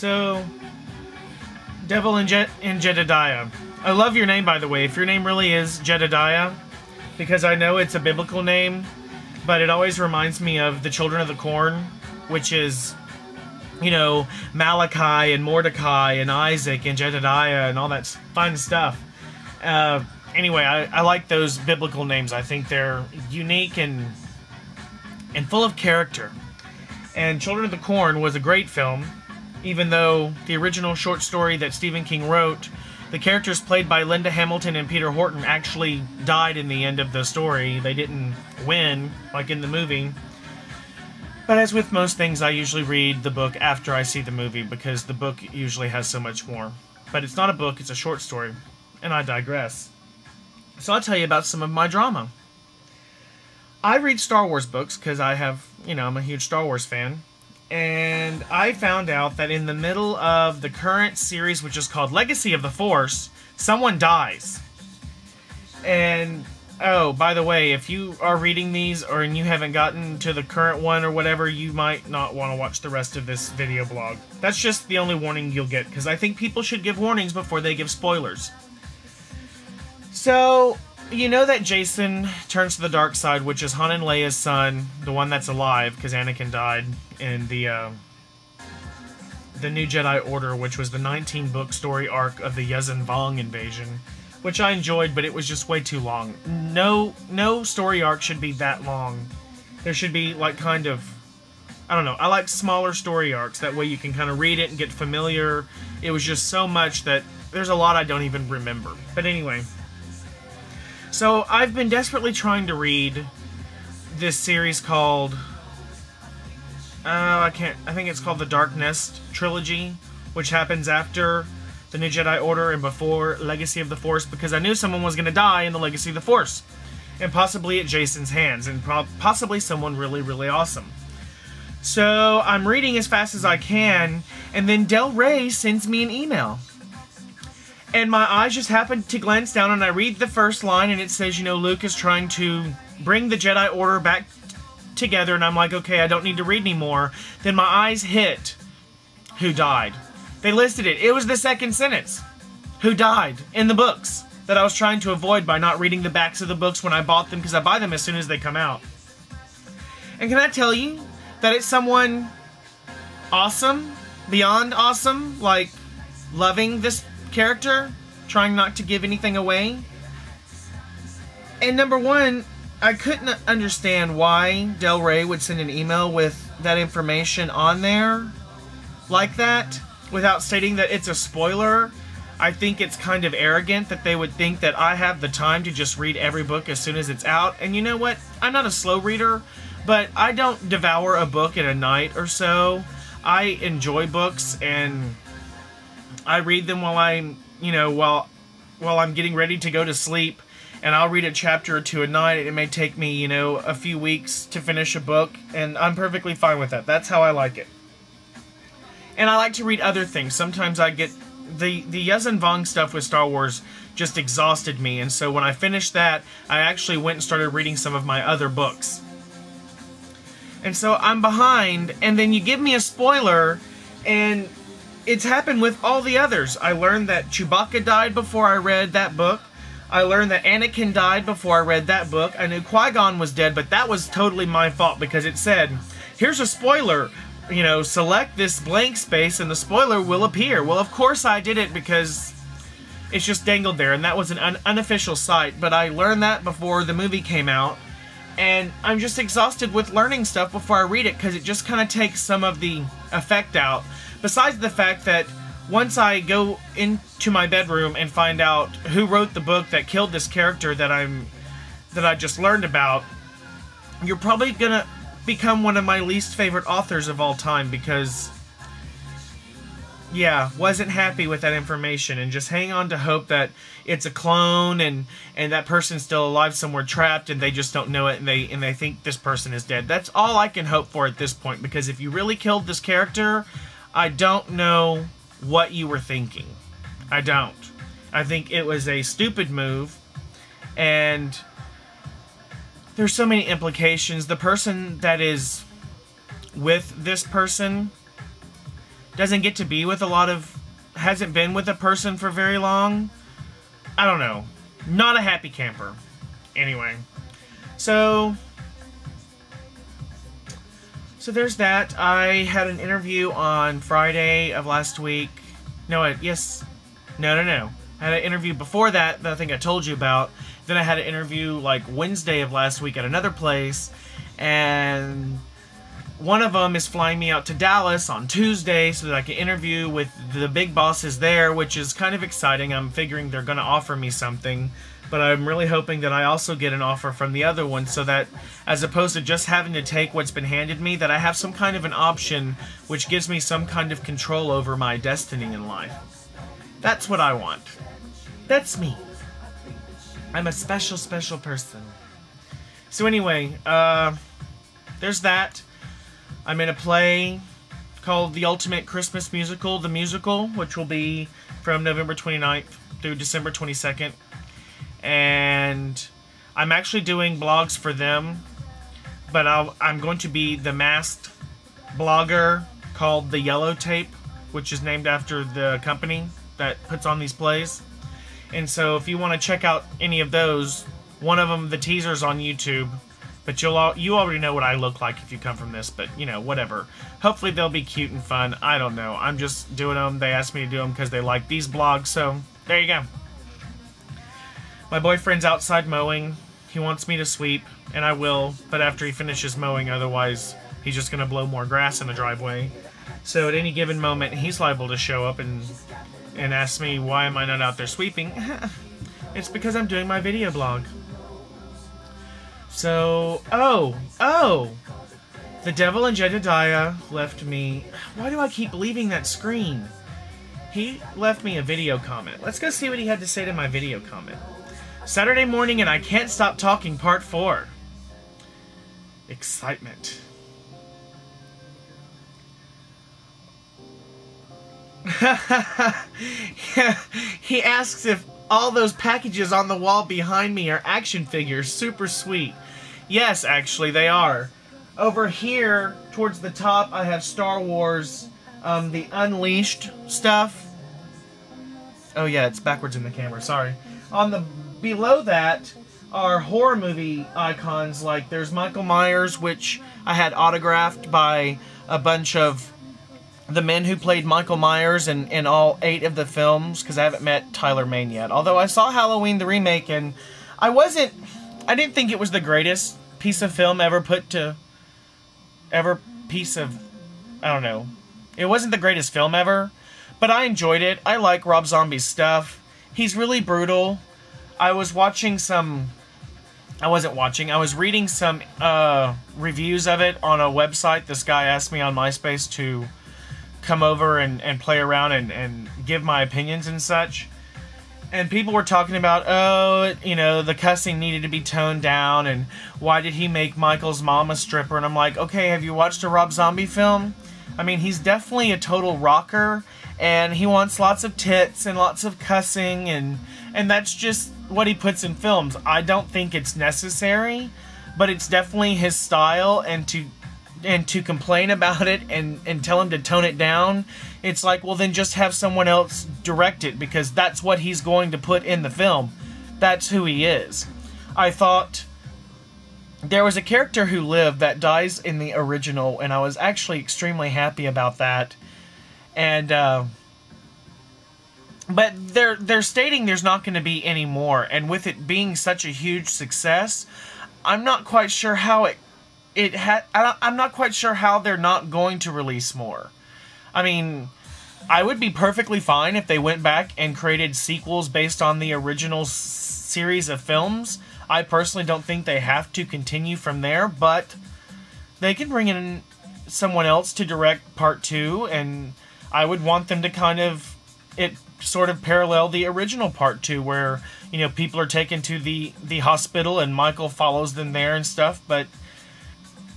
So, Devil in Jedediah. I love your name, by the way. If your name really is Jedediah, because I know it's a biblical name, but it always reminds me of the Children of the Corn, which is, you know, Malachi and Mordecai and Isaac and Jedediah and all that fun stuff. Anyway, I like those biblical names. I think they're unique and full of character. And Children of the Corn was a great film, even though the original short story that Stephen King wrote, the characters played by Linda Hamilton and Peter Horton actually died in the end of the story. They didn't win, like in the movie. But as with most things, I usually read the book after I see the movie, because the book usually has so much more. But it's not a book, it's a short story. And I digress. So I'll tell you about some of my drama. I read Star Wars books because I have, you know, I'm a huge Star Wars fan. And I found out that in the middle of the current series, which is called Legacy of the Force, someone dies. And, oh, by the way, if you are reading these and you haven't gotten to the current one or whatever, you might not want to watch the rest of this video blog. That's just the only warning you'll get, because I think people should give warnings before they give spoilers. So, you know that Jason turns to the dark side, which is Han and Leia's son, the one that's alive, because Anakin died in the New Jedi Order, which was the 19-book story arc of the Yuuzhan Vong invasion, which I enjoyed, but it was just way too long. No story arc should be that long. There should be, like, kind of, I don't know, I like smaller story arcs. That way you can kind of read it and get familiar. It was just so much that there's a lot I don't even remember. But anyway. So, I've been desperately trying to read this series called, I think it's called the Dark Nest Trilogy, which happens after the New Jedi Order and before Legacy of the Force, because I knew someone was going to die in the Legacy of the Force, and possibly at Jason's hands, and possibly someone really, really awesome. So, I'm reading as fast as I can, and then Del Rey sends me an email. And my eyes just happen to glance down, and I read the first line, and it says, you know, Luke is trying to bring the Jedi Order back together, and I'm like, okay, I don't need to read anymore. Then my eyes hit who died. They listed it. It was the second sentence. Who died in the books that I was trying to avoid by not reading the backs of the books when I bought them, because I buy them as soon as they come out. And can I tell you that it's someone awesome, beyond awesome, like loving this character, trying not to give anything away. And number one, I couldn't understand why Del Rey would send an email with that information on there like that without stating that it's a spoiler. I think it's kind of arrogant that they would think that I have the time to just read every book as soon as it's out. And you know what? I'm not a slow reader, but I don't devour a book in a night or so. I enjoy books, and I read them while I'm, you know, while I'm getting ready to go to sleep, and I'll read a chapter or two a night. It may take me, you know, a few weeks to finish a book, and I'm perfectly fine with that. That's how I like it. And I like to read other things. Sometimes I get the Yuuzhan Vong stuff with Star Wars just exhausted me, and so when I finished that, I actually went and started reading some of my other books. And so I'm behind, and then you give me a spoiler, and it's happened with all the others. I learned that Chewbacca died before I read that book. I learned that Anakin died before I read that book. I knew Qui-Gon was dead, but that was totally my fault, because it said, here's a spoiler, you know, select this blank space and the spoiler will appear. Well, of course I did it, because it's just dangled there, and that was an unofficial site, but I learned that before the movie came out, and I'm just exhausted with learning stuff before I read it, because it just kind of takes some of the effect out. Besides the fact that once I go into my bedroom and find out who wrote the book that killed this character that I just learned about, you're probably gonna become one of my least favorite authors of all time, because, yeah, wasn't happy with that information, and just hang on to hope that it's a clone and that person's still alive somewhere trapped and they just don't know it, and they think this person is dead. That's all I can hope for at this point, because if you really killed this character, I don't know what you were thinking. I don't. I think it was a stupid move, and there's so many implications. The person that is with this person doesn't get to be with hasn't been with a person for very long. I don't know. Not a happy camper. Anyway. So there's that. I had an interview on Friday of last week. No. I had an interview before that I think I told you about. Then I had an interview like Wednesday of last week at another place. And one of them is flying me out to Dallas on Tuesday so that I can interview with the big bosses there, which is kind of exciting. I'm figuring they're going to offer me something. But I'm really hoping that I also get an offer from the other one so that, as opposed to just having to take what's been handed me, that I have some kind of an option which gives me some kind of control over my destiny in life. That's what I want. That's me. I'm a special, special person. So anyway, there's that. I'm in a play called The Ultimate Christmas Musical, The Musical, which will be from November 29th through December 22nd. And I'm actually doing blogs for them, but I'm going to be the masked blogger called The Yellow Tape, which is named after the company that puts on these plays. And so if you want to check out any of those, one of them, the teaser's on YouTube, but you already know what I look like if you come from this, but, you know, whatever. Hopefully they'll be cute and fun. I don't know. I'm just doing them. They asked me to do them because they like these blogs, so there you go. My boyfriend's outside mowing. He wants me to sweep, and I will, but after he finishes mowing, otherwise he's just going to blow more grass in the driveway. So at any given moment, he's liable to show up and ask me, why am I not out there sweeping? It's because I'm doing my video blog. So, oh! The Devil and Jedediah left me... Why do I keep leaving that screen? He left me a video comment. Let's go see what he had to say to my video comment. Saturday morning and I can't stop talking, part 4. Excitement. He asks if all those packages on the wall behind me are action figures. Super sweet. Yes, actually, they are. Over here, towards the top, I have Star Wars, the Unleashed stuff. Oh yeah, it's backwards in the camera, sorry. Below that are horror movie icons, like there's Michael Myers, which I had autographed by a bunch of the men who played Michael Myers in all 8 of the films, because I haven't met Tyler Mane yet. Although I saw Halloween the remake, and I didn't think it was the greatest piece of film I don't know. It wasn't the greatest film ever, but I enjoyed it. I like Rob Zombie's stuff. He's really brutal. I was reading some reviews of it on a website. This guy asked me on MySpace to come over and play around and give my opinions and such. And people were talking about, the cussing needed to be toned down, and why did he make Michael's mom a stripper? And I'm like, okay, have you watched a Rob Zombie film? I mean, he's definitely a total rocker, and he wants lots of tits and lots of cussing, and that's just what he puts in films. I don't think it's necessary, but it's definitely his style, and to complain about it and tell him to tone it down, it's like, well, then just have someone else direct it, because that's what he's going to put in the film. That's who he is. I thought there was a character who lived that dies in the original, and I was actually extremely happy about that. And but they're stating there's not going to be any more, and with it being such a huge success, I'm not quite sure how I'm not quite sure how they're not going to release more. I mean, I would be perfectly fine if they went back and created sequels based on the original series of films. I personally don't think they have to continue from there, but they can bring in someone else to direct part 2, and I would want them to sort of parallel the original part 2, where, people are taken to the hospital and Michael follows them there and stuff. But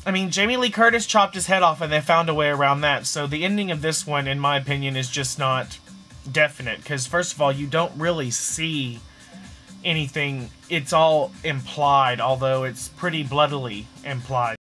I mean, Jamie Lee Curtis chopped his head off and they found a way around that. So the ending of this one, in my opinion, is just not definite, because first of all, you don't really see anything. It's all implied, although it's pretty bloodily implied.